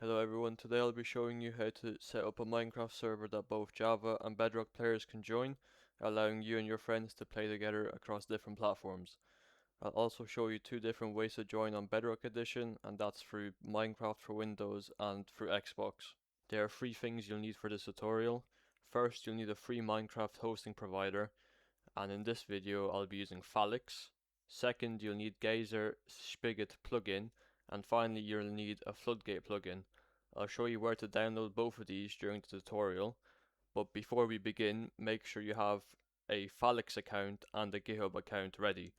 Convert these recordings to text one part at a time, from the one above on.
Hello everyone, today I'll be showing you how to set up a Minecraft server that both Java and Bedrock players can join, allowing you and your friends to play together across different platforms. I'll also show you two different ways to join on Bedrock Edition, and that's through Minecraft for Windows and through Xbox. There are three things you'll need for this tutorial. First, you'll need a free Minecraft hosting provider, and in this video I'll be using Falix. Second, you'll need Geyser Spigot plugin, and finally you'll need a Floodgate plugin. I'll show you where to download both of these during the tutorial, but before we begin, make sure you have a Falix account and a GitHub account ready.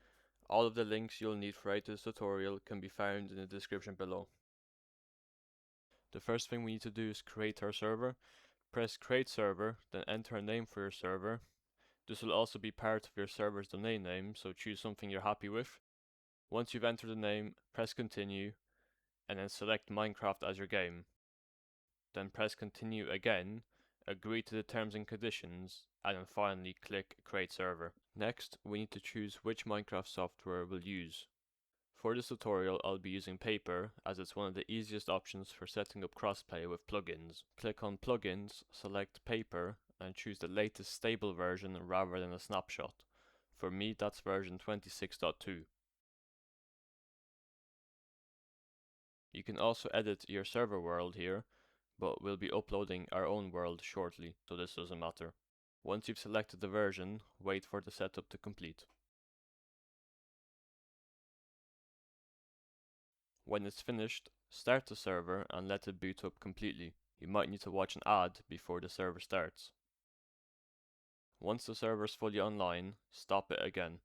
All of the links you'll need throughout this tutorial can be found in the description below. The first thing we need to do is create our server. Press create server, then enter a name for your server. This will also be part of your server's domain name, so choose something you're happy with. Once you've entered the name, press continue, and then select Minecraft as your game. Then press continue again, agree to the terms and conditions, and then finally click create server. Next, we need to choose which Minecraft software we'll use. For this tutorial, I'll be using Paper, as it's one of the easiest options for setting up crossplay with plugins. Click on plugins, select Paper, and choose the latest stable version rather than a snapshot. For me, that's version 26.2. You can also edit your server world here, but we'll be uploading our own world shortly, so this doesn't matter. Once you've selected the version, wait for the setup to complete. When it's finished, start the server and let it boot up completely. You might need to watch an ad before the server starts. Once the server is fully online, stop it again.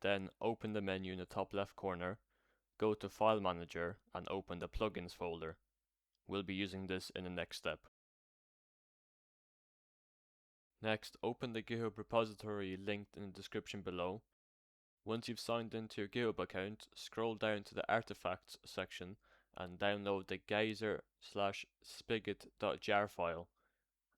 Then open the menu in the top left corner, go to File Manager and open the Plugins folder. We'll be using this in the next step. Next, open the GitHub repository linked in the description below. Once you've signed into your GitHub account, scroll down to the Artifacts section and download the geyser/spigot.jar file.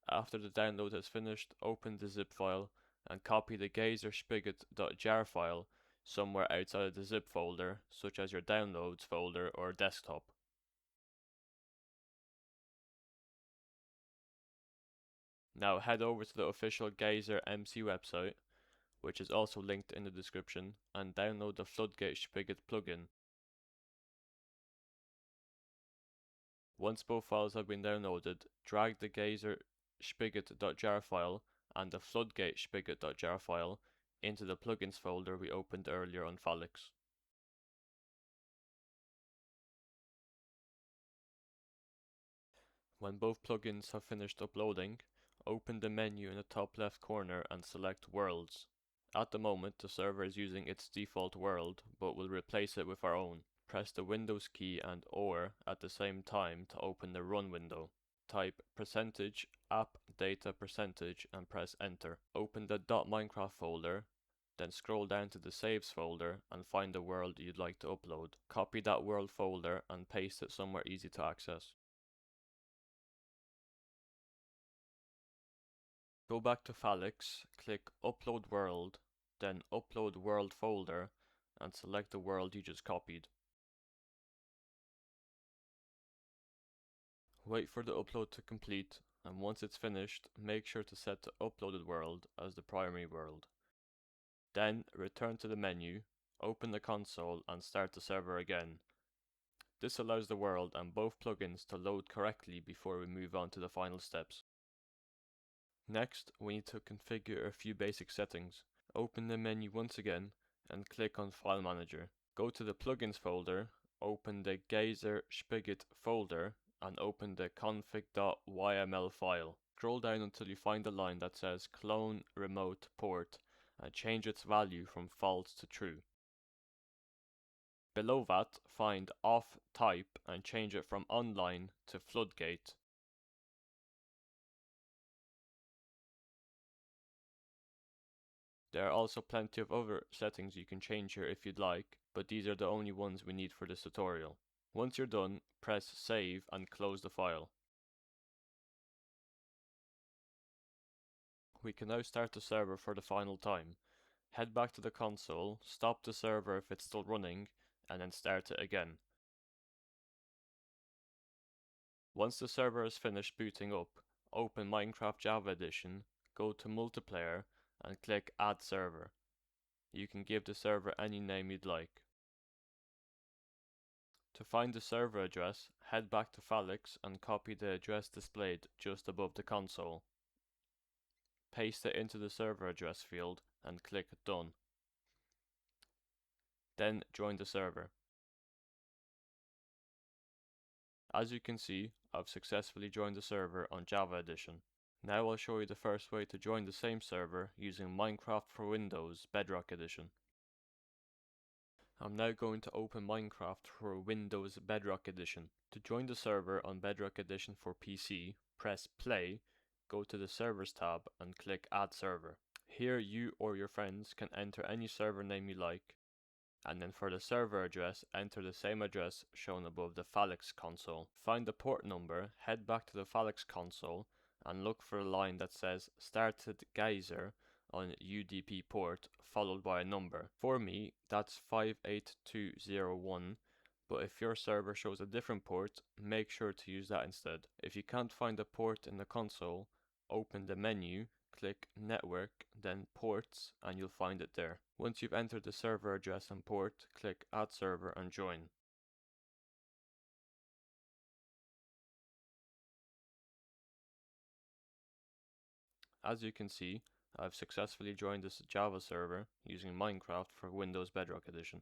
After the download has finished, open the zip file and copy the geyser/spigot.jar file somewhere outside of the zip folder, such as your downloads folder or desktop. Now head over to the official Geyser MC website, which is also linked in the description, and download the Floodgate Spigot plugin. Once both files have been downloaded, drag the geyser/spigot.jar file and the floodgate/spigot.jar file into the plugins folder we opened earlier on Falix. When both plugins have finished uploading, open the menu in the top left corner and select Worlds. At the moment, the server is using its default world, but we'll replace it with our own. Press the Windows key and OR at the same time to open the Run window. Type %app_data% and press Enter. Open the .minecraft folder, then scroll down to the Saves folder and find the world you'd like to upload. Copy that world folder and paste it somewhere easy to access. Go back to Falix, click Upload World, then Upload World folder, and select the world you just copied. Wait for the upload to complete, and once it's finished, make sure to set the uploaded world as the primary world. Then return to the menu, open the console and start the server again. This allows the world and both plugins to load correctly before we move on to the final steps. Next, we need to configure a few basic settings. Open the menu once again and click on File Manager. Go to the Plugins folder, open the Geyser Spigot folder and open the config.yml file. Scroll down until you find the line that says clone remote port and change its value from false to true. Below that, find off type and change it from online to floodgate. There are also plenty of other settings you can change here if you'd like, but these are the only ones we need for this tutorial. Once you're done, press save and close the file. We can now start the server for the final time. Head back to the console, stop the server if it's still running, and then start it again. Once the server is finished booting up, open Minecraft Java Edition, go to Multiplayer and click Add Server. You can give the server any name you'd like. To find the server address, head back to Falix and copy the address displayed just above the console. Paste it into the server address field and click Done. Then join the server. As you can see, I've successfully joined the server on Java Edition. Now I'll show you the first way to join the same server using Minecraft for Windows Bedrock Edition. I'm now going to open Minecraft for Windows Bedrock Edition. To join the server on Bedrock Edition for PC, press play, go to the Servers tab and click Add Server. Here you or your friends can enter any server name you like, and then for the server address, enter the same address shown above the Falix console. Find the port number, head back to the Falix console, and look for a line that says started Geyser on UDP port followed by a number. For me, that's 58201, but if your server shows a different port, make sure to use that instead. If you can't find the port in the console, open the menu, click Network, then Ports, and you'll find it there. Once you've entered the server address and port, click Add Server and join. As you can see, I've successfully joined this Java server using Minecraft for Windows Bedrock Edition.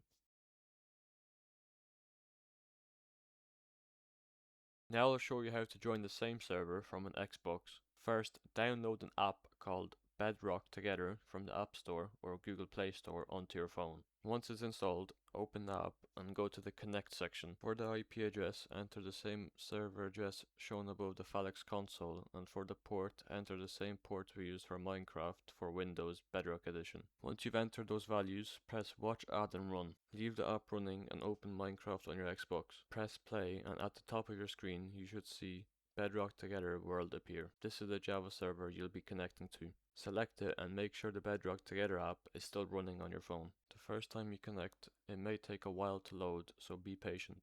Now I'll show you how to join the same server from an Xbox. First, download an app called Bedrock Together from the App Store or Google Play Store onto your phone. Once it's installed, open the app and go to the Connect section. For the IP address, enter the same server address shown above the Falix console, and for the port, enter the same port we use for Minecraft for Windows Bedrock Edition. Once you've entered those values, press Watch Add and Run. Leave the app running and open Minecraft on your Xbox. Press play and at the top of your screen you should see Bedrock Together world appear. This is the Java server you'll be connecting to. Select it and make sure the Bedrock Together app is still running on your phone. The first time you connect, it may take a while to load, so be patient.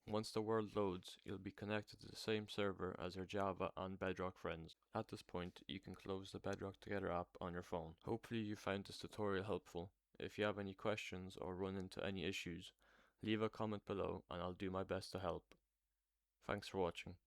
Once the world loads, you'll be connected to the same server as your Java and Bedrock friends. At this point, you can close the Bedrock Together app on your phone. Hopefully you found this tutorial helpful. If you have any questions or run into any issues, leave a comment below and I'll do my best to help. Thanks for watching.